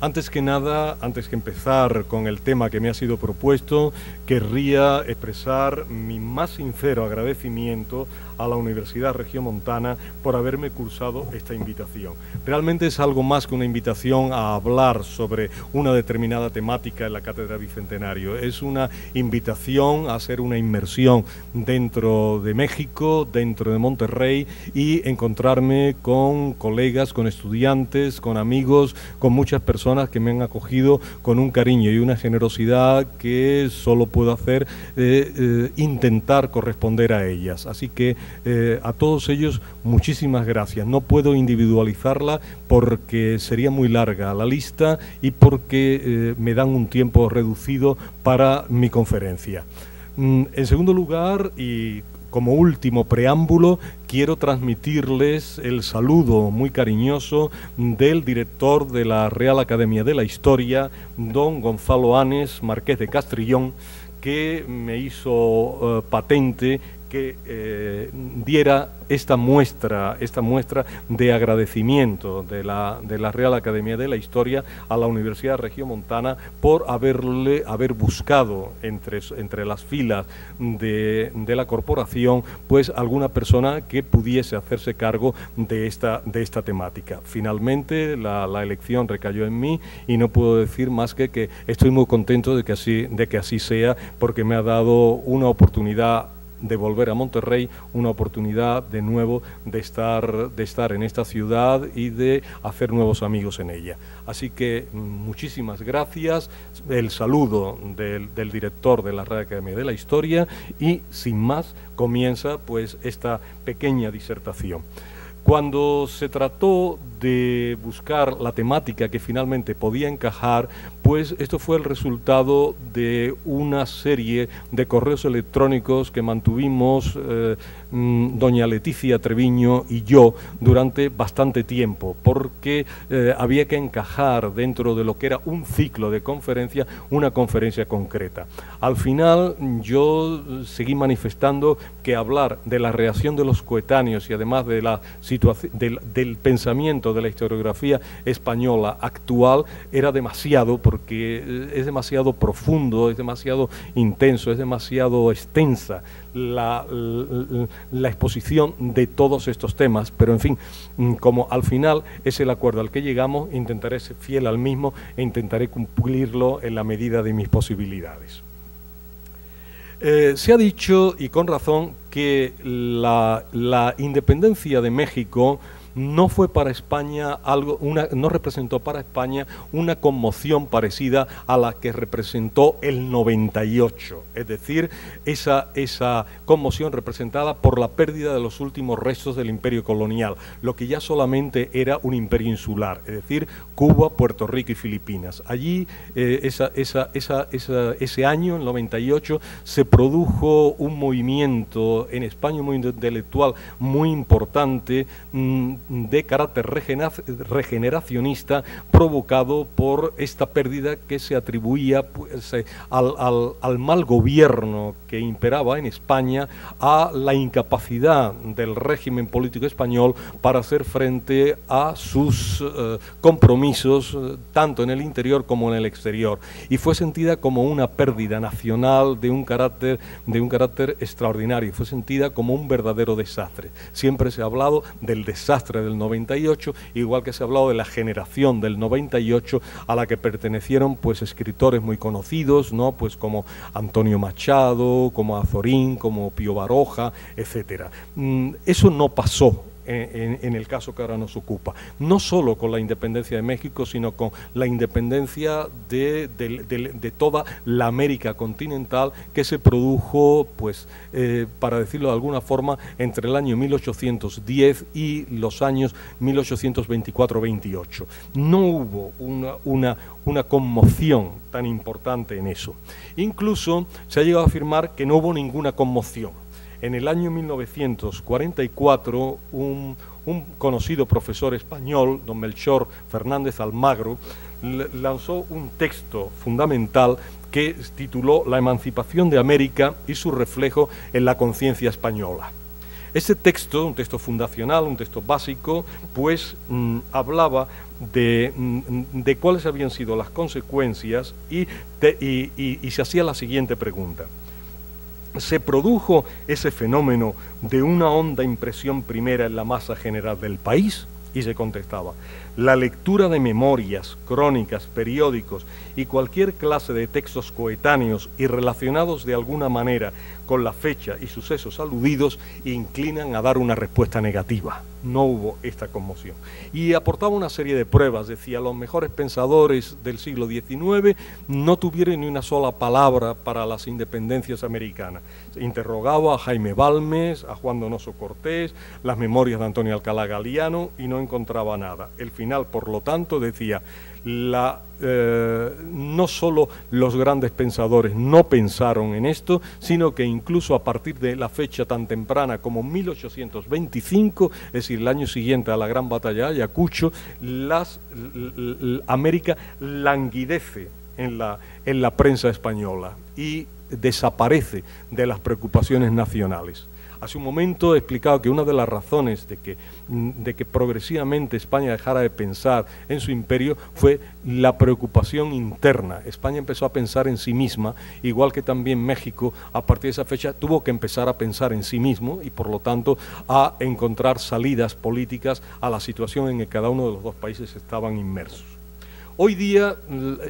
Antes que nada, antes que empezar con el tema que me ha sido propuesto, querría expresar mi más sincero agradecimiento a la Universidad Regiomontana por haberme cursado esta invitación. Realmente es algo más que una invitación a hablar sobre una determinada temática en la Cátedra Bicentenario. Es una invitación a hacer una inmersión dentro de México, dentro de Monterrey, y encontrarme con colegas, con estudiantes, con amigos, con muchas personas que me han acogido con un cariño y una generosidad que solo puedo hacer intentar corresponder a ellas. Así que a todos ellos muchísimas gracias. No puedo individualizarla porque sería muy larga la lista y porque me dan un tiempo reducido para mi conferencia. En segundo lugar, y como último preámbulo, quiero transmitirles el saludo muy cariñoso del director de la Real Academia de la Historia, don Gonzalo Anes, marqués de Castrillón, que me hizo patente que diera esta muestra de agradecimiento de la Real Academia de la Historia a la Universidad Regiomontana por haber buscado entre las filas de la corporación pues alguna persona que pudiese hacerse cargo de esta temática. Finalmente la elección recayó en mí y no puedo decir más que estoy muy contento de que así sea, porque me ha dado una oportunidad de volver a Monterrey, una oportunidad de nuevo de estar en esta ciudad y de hacer nuevos amigos en ella. Así que muchísimas gracias, el saludo del director de la Real Academia de la Historia y sin más comienza pues esta pequeña disertación. Cuando se trató de buscar la temática que finalmente podía encajar, pues esto fue el resultado de una serie de correos electrónicos que mantuvimos doña Leticia Treviño y yo durante bastante tiempo, porque había que encajar dentro de lo que era un ciclo de conferencia, una conferencia concreta. Al final yo seguí manifestando que hablar de la reacción de los coetáneos y además de la situación del pensamiento de la historiografía española actual era demasiado, porque es demasiado profundo, es demasiado intenso, es demasiado extensa la exposición de todos estos temas, pero en fin, como al final es el acuerdo al que llegamos, intentaré ser fiel al mismo e intentaré cumplirlo en la medida de mis posibilidades. Se ha dicho, y con razón, que la independencia de México no fue para España no representó para España una conmoción parecida a la que representó el 98, es decir, esa conmoción representada por la pérdida de los últimos restos del imperio colonial, lo que ya solamente era un imperio insular, es decir, Cuba, Puerto Rico y Filipinas. Allí, ese año, el 98, se produjo un movimiento en España, un movimiento intelectual muy importante, de carácter regeneracionista, provocado por esta pérdida que se atribuía pues, al mal gobierno que imperaba en España, a la incapacidad del régimen político español para hacer frente a sus compromisos tanto en el interior como en el exterior, y fue sentida como una pérdida nacional de un carácter extraordinario, fue sentida como un verdadero desastre. Siempre se ha hablado del desastre del 98, igual que se ha hablado de la generación del 98 a la que pertenecieron pues escritores muy conocidos, ¿no? Pues como Antonio Machado, como Azorín, como Pío Baroja, etcétera. Eso no pasó en el caso que ahora nos ocupa, no solo con la independencia de México, sino con la independencia de toda la América continental, que se produjo, pues, para decirlo de alguna forma, entre el año 1810 y los años 1824-28. No hubo una conmoción tan importante en eso. Incluso se ha llegado a afirmar que no hubo ninguna conmoción. En el año 1944, un conocido profesor español, don Melchor Fernández Almagro, lanzó un texto fundamental que tituló La emancipación de América y su reflejo en la conciencia española. Este texto, un texto fundacional, un texto básico, pues hablaba de cuáles habían sido las consecuencias y se hacía la siguiente pregunta. ¿Se produjo ese fenómeno de una honda impresión primera en la masa general del país? Y se contestaba, la lectura de memorias, crónicas, periódicos y cualquier clase de textos coetáneos y relacionados de alguna manera con la fecha y sucesos aludidos inclinan a dar una respuesta negativa. No hubo esta conmoción. Y aportaba una serie de pruebas, decía, los mejores pensadores del siglo XIX no tuvieron ni una sola palabra para las independencias americanas. Interrogaba a Jaime Balmes, a Juan Donoso Cortés, las memorias de Antonio Alcalá Galiano y no encontraba nada. El final, por lo tanto, decía, no solo los grandes pensadores no pensaron en esto, sino que incluso a partir de la fecha tan temprana como 1825, es decir, el año siguiente a la gran batalla de Ayacucho, América languidece en la prensa española y desaparece de las preocupaciones nacionales. Hace un momento he explicado que una de las razones de que progresivamente España dejara de pensar en su imperio fue la preocupación interna. España empezó a pensar en sí misma, igual que también México a partir de esa fecha tuvo que empezar a pensar en sí mismo y por lo tanto a encontrar salidas políticas a la situación en que cada uno de los dos países estaban inmersos. Hoy día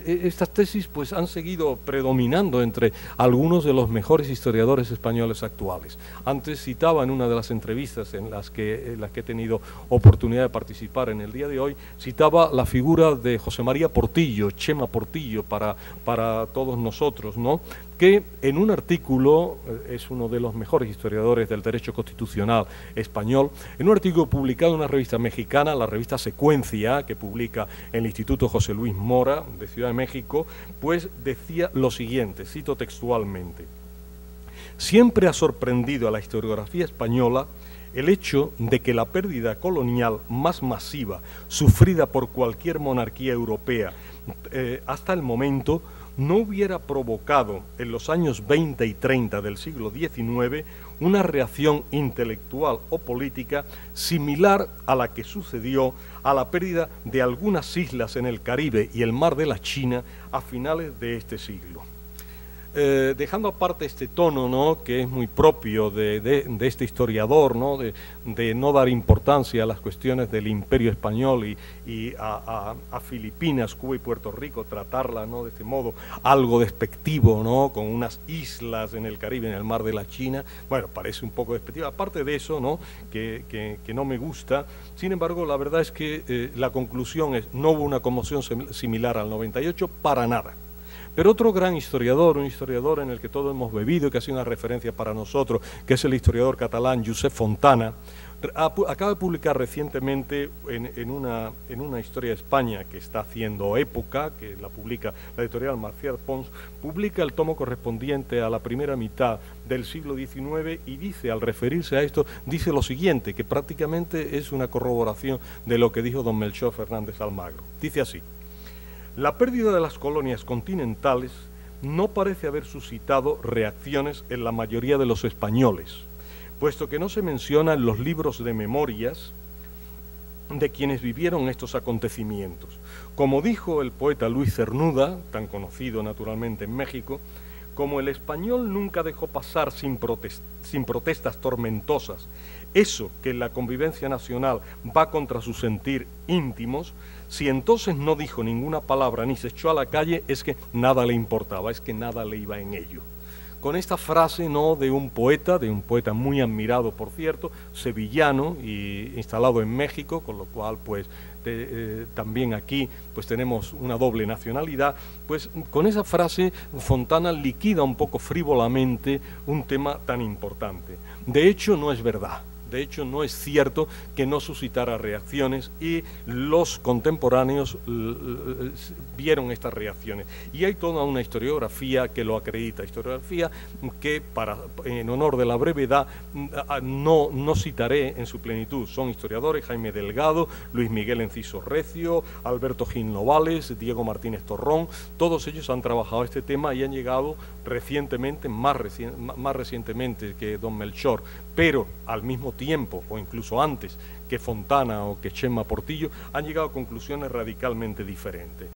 estas tesis pues han seguido predominando entre algunos de los mejores historiadores españoles actuales. Antes citaba en una de las entrevistas en las que he tenido oportunidad de participar en el día de hoy, citaba la figura de José María Portillo, Chema Portillo para todos nosotros, ¿no?, que en un artículo, es uno de los mejores historiadores del derecho constitucional español, en un artículo publicado en una revista mexicana, la revista Secuencia, que publica el Instituto José Luis Mora, de Ciudad de México, pues decía lo siguiente, cito textualmente: siempre ha sorprendido a la historiografía española el hecho de que la pérdida colonial más masiva sufrida por cualquier monarquía europea hasta el momento no hubiera provocado en los años 20 y 30 del siglo XIX una reacción intelectual o política similar a la que sucedió a la pérdida de algunas islas en el Caribe y el Mar de la China a finales de este siglo. Dejando aparte este tono, ¿no?, que es muy propio de este historiador, ¿no?, de no dar importancia a las cuestiones del Imperio Español y a Filipinas, Cuba y Puerto Rico, tratarla, ¿no?, de este modo algo despectivo, ¿no?, con unas islas en el Caribe, en el Mar de la China. Bueno, parece un poco despectivo. Aparte de eso, ¿no?, que no me gusta. Sin embargo, la verdad es que la conclusión es no hubo una conmoción similar al 98 para nada. Pero otro gran historiador, un historiador en el que todos hemos bebido y que ha sido una referencia para nosotros, que es el historiador catalán Josep Fontana, acaba de publicar recientemente en una historia de España que está haciendo época, que la publica la editorial Marcial Pons, publica el tomo correspondiente a la primera mitad del siglo XIX y dice, al referirse a esto, dice lo siguiente, que prácticamente es una corroboración de lo que dijo don Melchor Fernández Almagro. Dice así: la pérdida de las colonias continentales no parece haber suscitado reacciones en la mayoría de los españoles, puesto que no se menciona en los libros de memorias de quienes vivieron estos acontecimientos. Como dijo el poeta Luis Cernuda, tan conocido naturalmente en México, como el español nunca dejó pasar sin protestas tormentosas eso que en la convivencia nacional va contra su sentir íntimos, si entonces no dijo ninguna palabra ni se echó a la calle, es que nada le importaba, es que nada le iba en ello. Con esta frase, ¿no?, de un poeta muy admirado, por cierto, sevillano y instalado en México, con lo cual pues también aquí pues tenemos una doble nacionalidad, pues con esa frase Fontana liquida un poco frívolamente un tema tan importante. De hecho, no es verdad. De hecho, no es cierto que no suscitara reacciones y los contemporáneos vieron estas reacciones. Y hay toda una historiografía que lo acredita, historiografía que, en honor de la brevedad, no citaré en su plenitud. Son historiadores: Jaime Delgado, Luis Miguel Enciso Recio, Alberto Gil Novales, Diego Martínez Torrón. Todos ellos han trabajado este tema y han llegado recientemente, más recientemente que don Melchor, pero al mismo tiempo o incluso antes que Fontana o que Chema Portillo, han llegado a conclusiones radicalmente diferentes.